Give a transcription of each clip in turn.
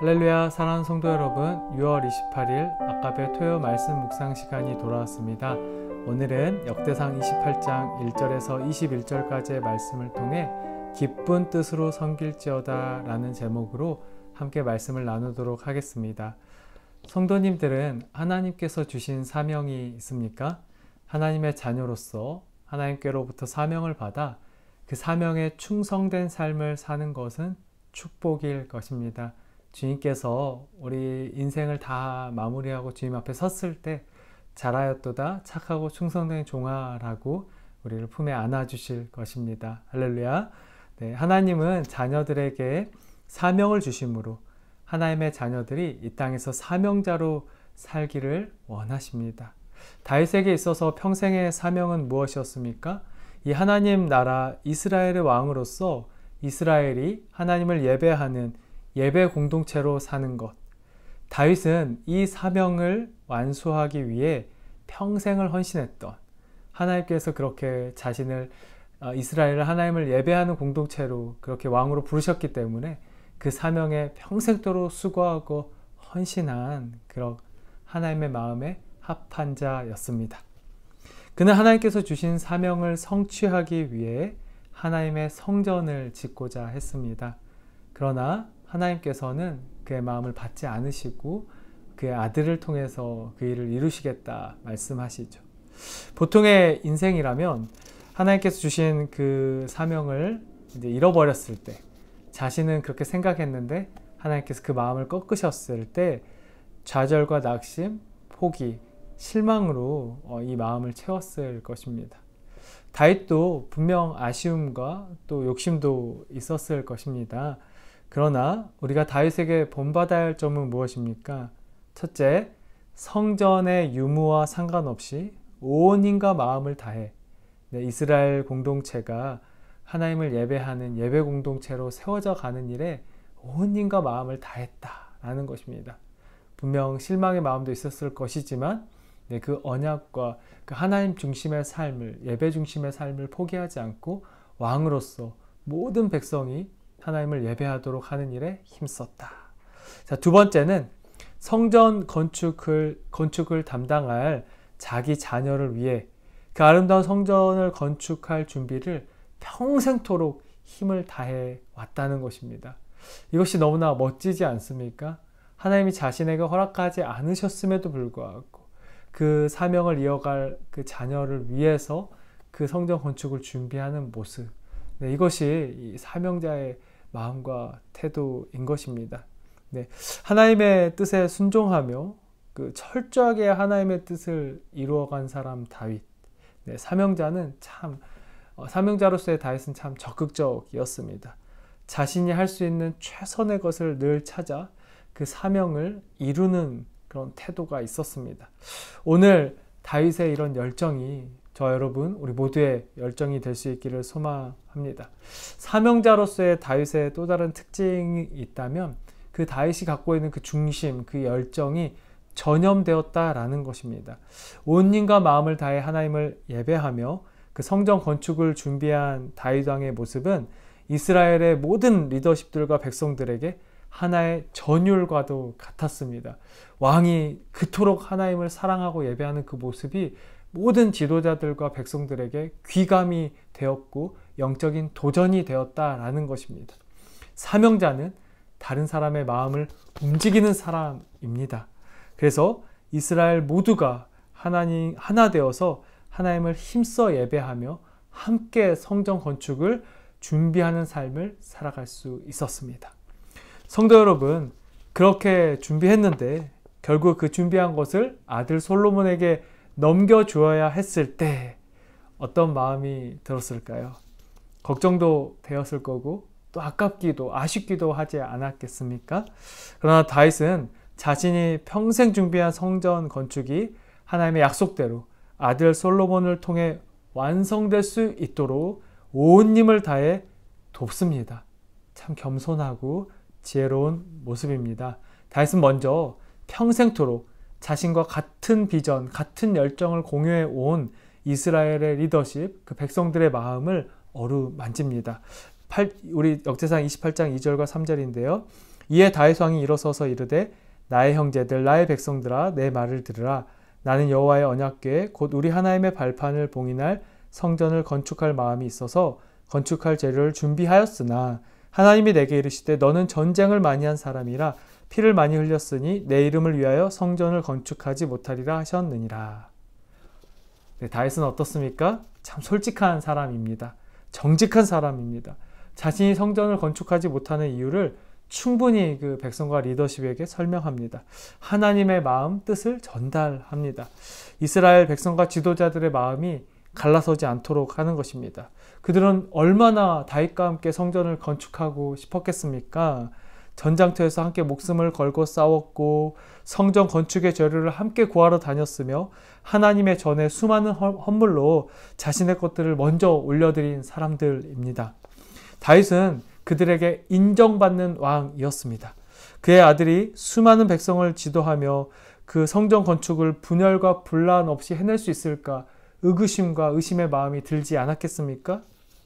할렐루야, 사랑하는 성도 여러분, 6월 28일 아까베 토요 말씀 묵상 시간이 돌아왔습니다. 오늘은 역대상 28장 1절에서 21절까지의 말씀을 통해 기쁜 뜻으로 섬길지어다 라는 제목으로 함께 말씀을 나누도록 하겠습니다. 성도님들은 하나님께서 주신 사명이 있습니까? 하나님의 자녀로서 하나님께로부터 사명을 받아 그 사명에 충성된 삶을 사는 것은 축복일 것입니다. 주님께서 우리 인생을 다 마무리하고 주님 앞에 섰을 때 잘하였도다 착하고 충성된 종아라고 우리를 품에 안아주실 것입니다. 할렐루야. 네, 하나님은 자녀들에게 사명을 주심으로 하나님의 자녀들이 이 땅에서 사명자로 살기를 원하십니다. 다윗에게 있어서 평생의 사명은 무엇이었습니까? 이 하나님 나라 이스라엘의 왕으로서 이스라엘이 하나님을 예배하는 예배 공동체로 사는 것. 다윗은 이 사명을 완수하기 위해 평생을 헌신했던, 하나님께서 그렇게 자신을 이스라엘을 하나님을 예배하는 공동체로 그렇게 왕으로 부르셨기 때문에 그 사명에 평생도록 수고하고 헌신한 그런 하나님의 마음에 합한 자였습니다. 그는 하나님께서 주신 사명을 성취하기 위해 하나님의 성전을 짓고자 했습니다. 그러나 하나님께서는 그의 마음을 받지 않으시고 그의 아들을 통해서 그 일을 이루시겠다 말씀하시죠. 보통의 인생이라면 하나님께서 주신 그 사명을 이제 잃어버렸을 때, 자신은 그렇게 생각했는데 하나님께서 그 마음을 꺾으셨을 때 좌절과 낙심, 포기, 실망으로 이 마음을 채웠을 것입니다. 다윗도 분명 아쉬움과 또 욕심도 있었을 것입니다. 그러나 우리가 다윗에게 본받아야 할 점은 무엇입니까? 첫째, 성전의 유무와 상관없이 온 힘과 마음을 다해 이스라엘 공동체가 하나님을 예배하는 예배 공동체로 세워져 가는 일에 온 힘과 마음을 다했다라는 것입니다. 분명 실망의 마음도 있었을 것이지만 그 언약과 그 하나님 중심의 삶을, 예배 중심의 삶을 포기하지 않고 왕으로서 모든 백성이 하나님을 예배하도록 하는 일에 힘썼다. 자, 두 번째는 성전 건축을 담당할 자기 자녀를 위해 그 아름다운 성전을 건축할 준비를 평생토록 힘을 다해 왔다는 것입니다. 이것이 너무나 멋지지 않습니까? 하나님이 자신에게 허락하지 않으셨음에도 불구하고 그 사명을 이어갈 그 자녀를 위해서 그 성전 건축을 준비하는 모습. 네, 이것이 이 사명자의 마음과 태도인 것입니다. 네, 하나님의 뜻에 순종하며 그 철저하게 하나님의 뜻을 이루어간 사람 다윗. 네, 사명자로서의 다윗은 참 적극적이었습니다. 자신이 할 수 있는 최선의 것을 늘 찾아 그 사명을 이루는 그런 태도가 있었습니다. 오늘 다윗의 이런 열정이 저 여러분, 우리 모두의 열정이 될 수 있기를 소망합니다. 사명자로서의 다윗의 또 다른 특징이 있다면 그 다윗이 갖고 있는 그 중심, 그 열정이 전염되었다라는 것입니다. 온 힘과 마음을 다해 하나님을 예배하며 그 성전 건축을 준비한 다윗 왕의 모습은 이스라엘의 모든 리더십들과 백성들에게 하나의 전율과도 같았습니다. 왕이 그토록 하나님을 사랑하고 예배하는 그 모습이 모든 지도자들과 백성들에게 귀감이 되었고 영적인 도전이 되었다라는 것입니다. 사명자는 다른 사람의 마음을 움직이는 사람입니다. 그래서 이스라엘 모두가 하나 되어서 하나님을 힘써 예배하며 함께 성전 건축을 준비하는 삶을 살아갈 수 있었습니다. 성도 여러분, 그렇게 준비했는데 결국 그 준비한 것을 아들 솔로몬에게 넘겨주어야 했을 때 어떤 마음이 들었을까요? 걱정도 되었을 거고 또 아깝기도 아쉽기도 하지 않았겠습니까? 그러나 다윗은 자신이 평생 준비한 성전 건축이 하나님의 약속대로 아들 솔로몬을 통해 완성될 수 있도록 온 힘을 다해 돕습니다. 참 겸손하고 지혜로운 모습입니다. 다윗은 먼저 평생토록 자신과 같은 비전, 같은 열정을 공유해 온 이스라엘의 리더십, 그 백성들의 마음을 어루만집니다. 우리 역대상 28장 2절과 3절인데요. 이에 다윗 왕이 일어서서 이르되 나의 형제들 나의 백성들아 내 말을 들으라. 나는 여호와의 언약궤 곧 우리 하나님의 발판을 봉인할 성전을 건축할 마음이 있어서 건축할 재료를 준비하였으나 하나님이 내게 이르시되 너는 전쟁을 많이 한 사람이라 피를 많이 흘렸으니 내 이름을 위하여 성전을 건축하지 못하리라 하셨느니라. 네, 다윗은 어떻습니까? 참 솔직한 사람입니다. 정직한 사람입니다. 자신이 성전을 건축하지 못하는 이유를 충분히 그 백성과 리더십에게 설명합니다. 하나님의 마음, 뜻을 전달합니다. 이스라엘 백성과 지도자들의 마음이 갈라서지 않도록 하는 것입니다. 그들은 얼마나 다윗과 함께 성전을 건축하고 싶었겠습니까? 전장터에서 함께 목숨을 걸고 싸웠고 성전 건축의 재료를 함께 구하러 다녔으며 하나님의 전에 수많은 헌물로 자신의 것들을 먼저 올려드린 사람들입니다. 다윗은 그들에게 인정받는 왕이었습니다. 그의 아들이 수많은 백성을 지도하며 그 성전 건축을 분열과 분란 없이 해낼 수 있을까 의구심과 의심의 마음이 들지 않았겠습니까?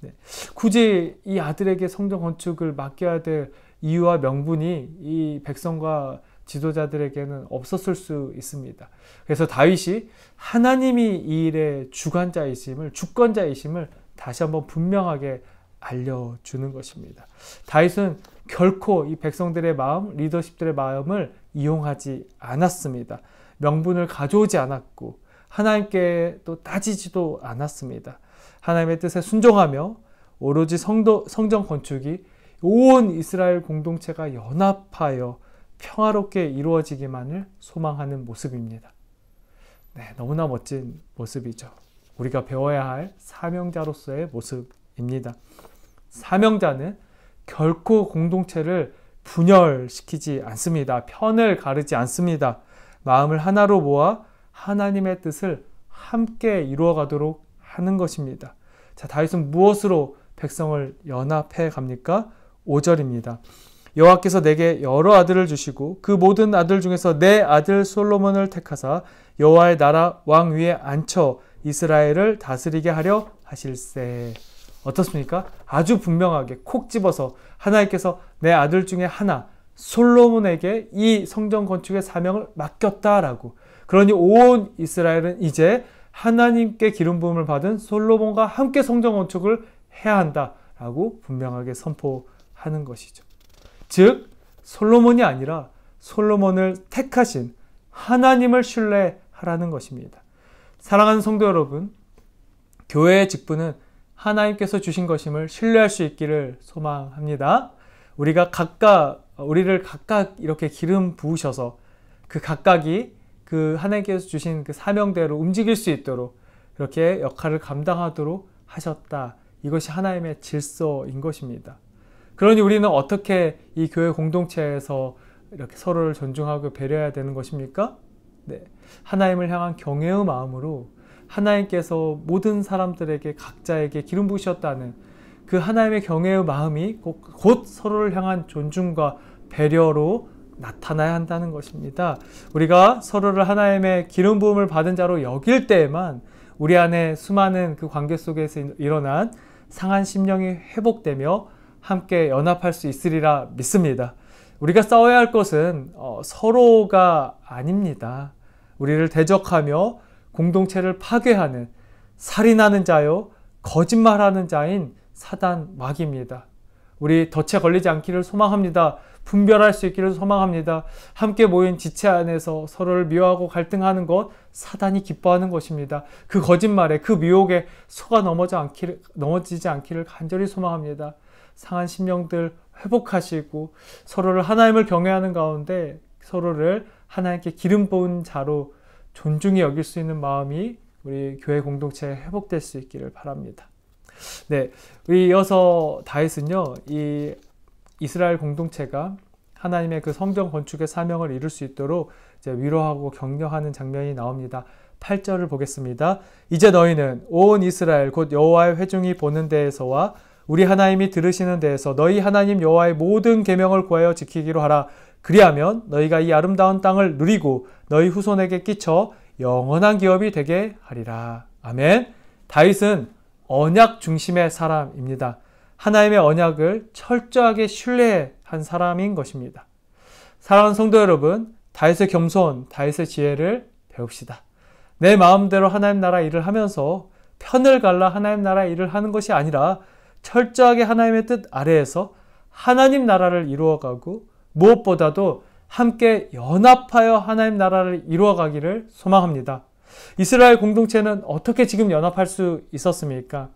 네. 굳이 이 아들에게 성전 건축을 맡겨야 될 이유와 명분이 이 백성과 지도자들에게는 없었을 수 있습니다. 그래서 다윗이 하나님이 이 일의 주권자이심을 다시 한번 분명하게 알려주는 것입니다. 다윗은 결코 이 백성들의 마음, 리더십들의 마음을 이용하지 않았습니다. 명분을 가져오지 않았고 하나님께 또 따지지도 않았습니다. 하나님의 뜻에 순종하며 오로지 성전 건축이 온 이스라엘 공동체가 연합하여 평화롭게 이루어지기만을 소망하는 모습입니다. 네, 너무나 멋진 모습이죠. 우리가 배워야 할 사명자로서의 모습입니다. 사명자는 결코 공동체를 분열시키지 않습니다. 편을 가르지 않습니다. 마음을 하나로 모아 하나님의 뜻을 함께 이루어가도록 하는 것입니다. 자, 다윗은 무엇으로 백성을 연합해 갑니까? 5절입니다. 여호와께서 내게 여러 아들을 주시고 그 모든 아들 중에서 내 아들 솔로몬을 택하사 여호와의 나라 왕 위에 앉혀 이스라엘을 다스리게 하려 하실세. 어떻습니까? 아주 분명하게 콕 집어서 하나님께서 내 아들 중에 하나 솔로몬에게 이 성전 건축의 사명을 맡겼다라고. 그러니 온 이스라엘은 이제 하나님께 기름 부음을 받은 솔로몬과 함께 성전 건축을 해야 한다라고 분명하게 선포하는 것이죠. 즉 솔로몬이 아니라 솔로몬을 택하신 하나님을 신뢰하라는 것입니다. 사랑하는 성도 여러분, 교회의 직분은 하나님께서 주신 것임을 신뢰할 수 있기를 소망합니다. 우리를 각각 이렇게 기름 부으셔서 그 각각이 그 하나님께서 주신 그 사명대로 움직일 수 있도록 이렇게 역할을 감당하도록 하셨다. 이것이 하나님의 질서인 것입니다. 그러니 우리는 어떻게 이 교회 공동체에서 이렇게 서로를 존중하고 배려해야 되는 것입니까? 네. 하나님을 향한 경외의 마음으로 하나님께서 모든 사람들에게 각자에게 기름 부으셨다는 그 하나님의 경외의 마음이 곧 서로를 향한 존중과 배려로 나타나야 한다는 것입니다. 우리가 서로를 하나님의 기름 부음을 받은 자로 여길 때에만 우리 안에 수많은 그 관계 속에서 일어난 상한 심령이 회복되며 함께 연합할 수 있으리라 믿습니다. 우리가 싸워야 할 것은 서로가 아닙니다. 우리를 대적하며 공동체를 파괴하는 살인하는 자요 거짓말하는 자인 사단 마귀입니다. 우리 덫에 걸리지 않기를 소망합니다. 분별할 수 있기를 소망합니다. 함께 모인 지체 안에서 서로를 미워하고 갈등하는 것 사단이 기뻐하는 것입니다. 그 거짓말에 그 미혹에 속아 넘어지지 않기를 간절히 소망합니다. 상한 심령들 회복하시고 서로를 하나님을 경외하는 가운데 서로를 하나님께 기름 부은 자로 존중히 여길 수 있는 마음이 우리 교회 공동체에 회복될 수 있기를 바랍니다. 네, 우리 이어서 다윗은요, 이 이스라엘 공동체가 하나님의 그 성전 건축의 사명을 이룰 수 있도록 이제 위로하고 격려하는 장면이 나옵니다. 8절을 보겠습니다. 이제 너희는 온 이스라엘 곧 여호와의 회중이 보는 데에서와 우리 하나님이 들으시는 데에서 너희 하나님 여호와의 모든 계명을 구하여 지키기로 하라. 그리하면 너희가 이 아름다운 땅을 누리고 너희 후손에게 끼쳐 영원한 기업이 되게 하리라. 아멘. 다윗은 언약 중심의 사람입니다. 하나님의 언약을 철저하게 신뢰하는 한 사람인 것입니다. 사랑하는 성도 여러분, 다윗의 겸손, 다윗의 지혜를 배웁시다. 내 마음대로 하나님 나라 일을 하면서 편을 갈라 하나님 나라 일을 하는 것이 아니라 철저하게 하나님의 뜻 아래에서 하나님 나라를 이루어가고 무엇보다도 함께 연합하여 하나님 나라를 이루어가기를 소망합니다. 이스라엘 공동체는 어떻게 지금 연합할 수 있었습니까?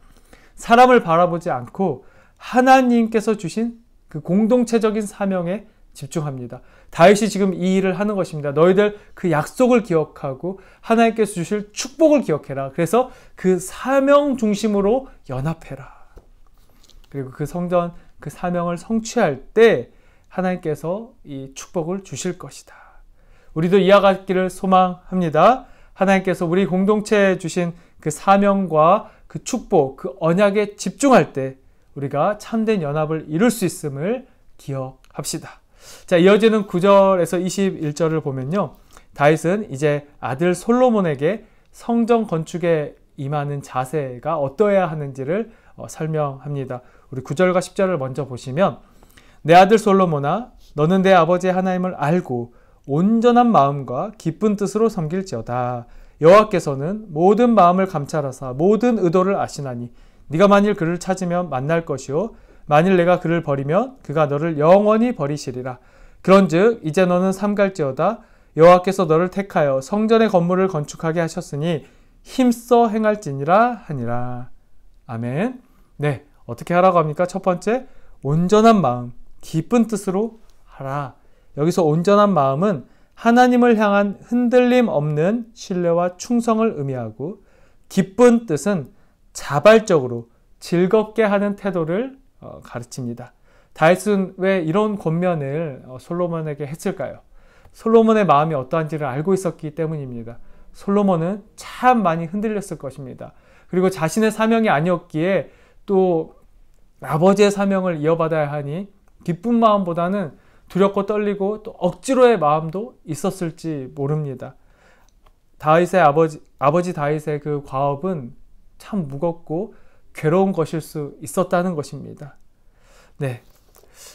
사람을 바라보지 않고 하나님께서 주신 그 공동체적인 사명에 집중합니다. 다윗이 지금 이 일을 하는 것입니다. 너희들 그 약속을 기억하고 하나님께서 주실 축복을 기억해라. 그래서 그 사명 중심으로 연합해라. 그리고 그 성전, 그 사명을 성취할 때 하나님께서 이 축복을 주실 것이다. 우리도 이와 같기를 소망합니다. 하나님께서 우리 공동체에 주신 그 사명과 그 축복, 그 언약에 집중할 때 우리가 참된 연합을 이룰 수 있음을 기억합시다. 자, 이어지는 9절에서 21절을 보면요. 다윗은 이제 아들 솔로몬에게 성전 건축에 임하는 자세가 어떠해야 하는지를 설명합니다. 우리 9절과 10절을 먼저 보시면 내 아들 솔로몬아 너는 내 아버지의 하나님을 알고 온전한 마음과 기쁜 뜻으로 섬길지어다. 여호와께서는 모든 마음을 감찰하사 모든 의도를 아시나니 네가 만일 그를 찾으면 만날 것이요 만일 내가 그를 버리면 그가 너를 영원히 버리시리라. 그런즉 이제 너는 삼갈지어다. 여호와께서 너를 택하여 성전의 건물을 건축하게 하셨으니 힘써 행할지니라 하니라. 아멘. 네, 어떻게 하라고 합니까? 첫 번째, 온전한 마음, 기쁜 뜻으로 하라. 여기서 온전한 마음은 하나님을 향한 흔들림 없는 신뢰와 충성을 의미하고, 기쁜 뜻은 자발적으로 즐겁게 하는 태도를 가르칩니다. 다윗은 왜 이런 권면을 솔로몬에게 했을까요? 솔로몬의 마음이 어떠한지를 알고 있었기 때문입니다. 솔로몬은 참 많이 흔들렸을 것입니다. 그리고 자신의 사명이 아니었기에 또 아버지의 사명을 이어받아야 하니 기쁜 마음보다는 두렵고 떨리고 또 억지로의 마음도 있었을지 모릅니다. 다윗의 아버지 다윗의 그 과업은 참 무겁고 괴로운 것일 수 있었다는 것입니다. 네,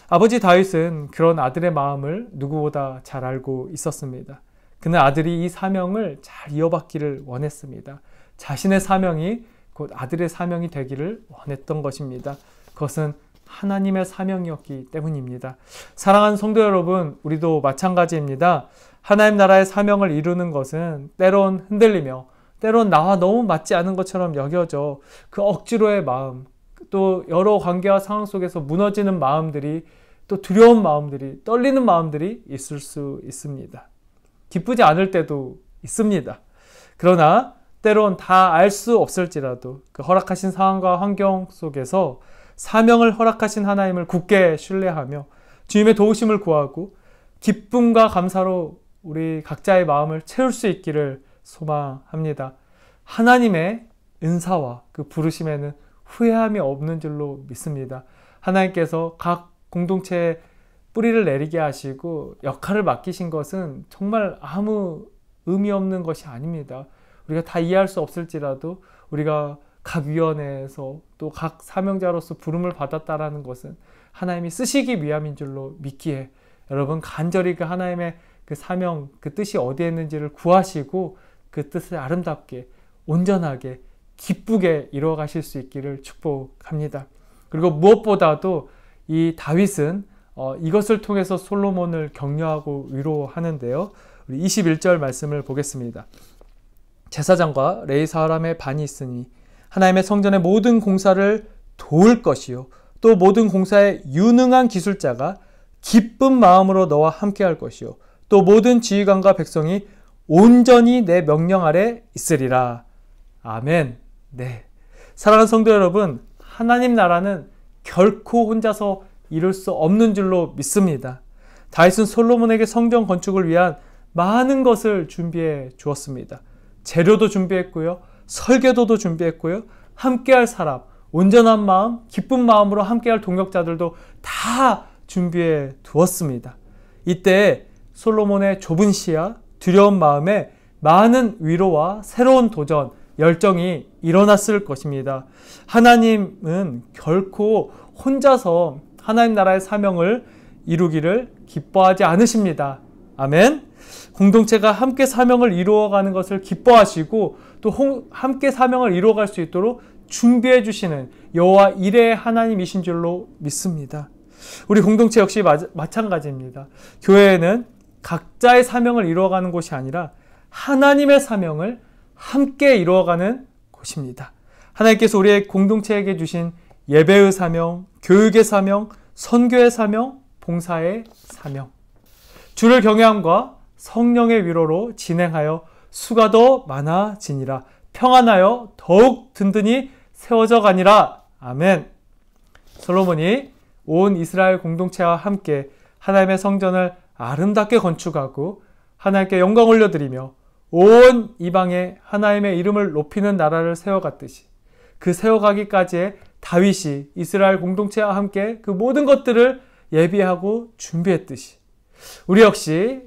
아버지 다윗은 그런 아들의 마음을 누구보다 잘 알고 있었습니다. 그는 아들이 이 사명을 잘 이어받기를 원했습니다. 자신의 사명이 곧 아들의 사명이 되기를 원했던 것입니다. 그것은 하나님의 사명이었기 때문입니다. 사랑하는 성도 여러분, 우리도 마찬가지입니다. 하나님 나라의 사명을 이루는 것은 때론 흔들리며 때론 나와 너무 맞지 않은 것처럼 여겨져 그 억지로의 마음, 또 여러 관계와 상황 속에서 무너지는 마음들이, 또 두려운 마음들이, 떨리는 마음들이 있을 수 있습니다. 기쁘지 않을 때도 있습니다. 그러나 때론 다 알 수 없을지라도 그 허락하신 상황과 환경 속에서 사명을 허락하신 하나님을 굳게 신뢰하며 주님의 도우심을 구하고 기쁨과 감사로 우리 각자의 마음을 채울 수 있기를 소망합니다. 하나님의 은사와 그 부르심에는 후회함이 없는 줄로 믿습니다. 하나님께서 각 공동체에 뿌리를 내리게 하시고 역할을 맡기신 것은 정말 아무 의미 없는 것이 아닙니다. 우리가 다 이해할 수 없을지라도 우리가 각 위원회에서 또 각 사명자로서 부름을 받았다라는 것은 하나님이 쓰시기 위함인 줄로 믿기에 여러분 간절히 그 하나님의 그 사명, 그 뜻이 어디에 있는지를 구하시고 그 뜻을 아름답게, 온전하게, 기쁘게 이루어 가실 수 있기를 축복합니다. 그리고 무엇보다도 이 다윗은 이것을 통해서 솔로몬을 격려하고 위로하는데요. 우리 21절 말씀을 보겠습니다. 제사장과 레위 사람의 반이 있으니 하나님의 성전의 모든 공사를 도울 것이요 또 모든 공사에 유능한 기술자가 기쁜 마음으로 너와 함께할 것이요 또 모든 지휘관과 백성이 온전히 내 명령 아래 있으리라. 아멘. 네, 사랑하는 성도 여러분, 하나님 나라는 결코 혼자서 이룰 수 없는 줄로 믿습니다. 다윗은 솔로몬에게 성전 건축을 위한 많은 것을 준비해 주었습니다. 재료도 준비했고요, 설계도도 준비했고요, 함께할 사람, 온전한 마음, 기쁜 마음으로 함께할 동역자들도 다 준비해 두었습니다. 이때 솔로몬의 좁은 시야, 두려운 마음에 많은 위로와 새로운 도전, 열정이 일어났을 것입니다. 하나님은 결코 혼자서 하나님 나라의 사명을 이루기를 기뻐하지 않으십니다. 아멘. 공동체가 함께 사명을 이루어가는 것을 기뻐하시고 또 함께 사명을 이루어갈 수 있도록 준비해 주시는 여호와 이레의 하나님이신 줄로 믿습니다. 우리 공동체 역시 마찬가지입니다. 교회에는 각자의 사명을 이루어가는 곳이 아니라 하나님의 사명을 함께 이루어가는 곳입니다. 하나님께서 우리의 공동체에게 주신 예배의 사명, 교육의 사명, 선교의 사명, 봉사의 사명, 주를 경외함과 성령의 위로로 진행하여 수가 더 많아지니라. 평안하여 더욱 든든히 세워져 가니라. 아멘. 솔로몬이 온 이스라엘 공동체와 함께 하나님의 성전을 아름답게 건축하고 하나님께 영광 올려드리며 온 이방에 하나님의 이름을 높이는 나라를 세워갔듯이 그 세워가기까지의 다윗이 이스라엘 공동체와 함께 그 모든 것들을 예비하고 준비했듯이 우리 역시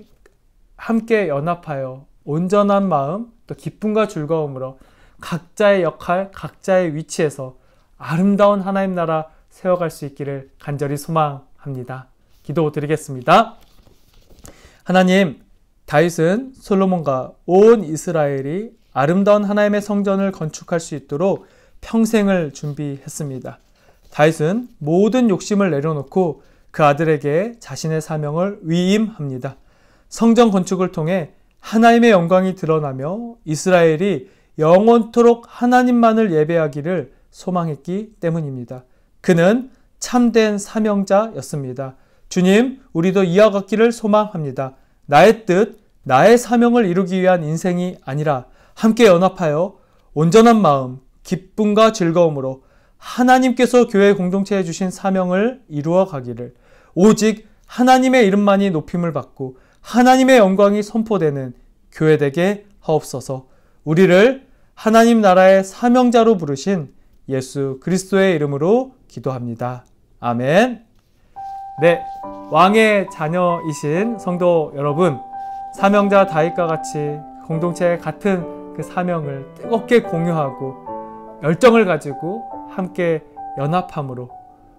함께 연합하여 온전한 마음 또 기쁨과 즐거움으로 각자의 역할, 각자의 위치에서 아름다운 하나님 나라 세워갈 수 있기를 간절히 소망합니다. 기도드리겠습니다. 하나님, 다윗은 솔로몬과 온 이스라엘이 아름다운 하나님의 성전을 건축할 수 있도록 평생을 준비했습니다. 다윗은 모든 욕심을 내려놓고 그 아들에게 자신의 사명을 위임합니다. 성전 건축을 통해 하나님의 영광이 드러나며 이스라엘이 영원토록 하나님만을 예배하기를 소망했기 때문입니다. 그는 참된 사명자였습니다. 주님, 우리도 이와 같기를 소망합니다. 나의 뜻, 나의 사명을 이루기 위한 인생이 아니라 함께 연합하여 온전한 마음, 기쁨과 즐거움으로 하나님께서 교회 공동체에 주신 사명을 이루어 가기를 오직 하나님의 이름만이 높임을 받고 하나님의 영광이 선포되는 교회 되게 하옵소서. 우리를 하나님 나라의 사명자로 부르신 예수 그리스도의 이름으로 기도합니다. 아멘. 네, 왕의 자녀이신 성도 여러분, 사명자 다윗과 같이 공동체의 같은 그 사명을 뜨겁게 공유하고 열정을 가지고 함께 연합함으로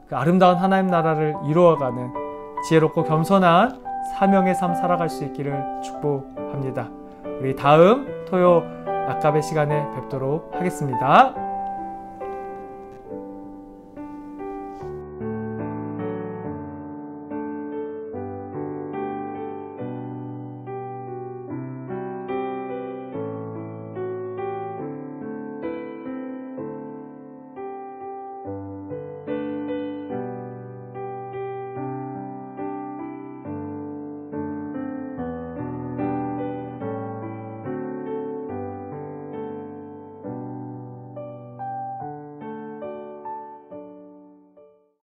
그 아름다운 하나님 나라를 이루어가는 지혜롭고 겸손한 사명의 삶 살아갈 수 있기를 축복합니다. 우리 다음 토요 아까베 시간에 뵙도록 하겠습니다.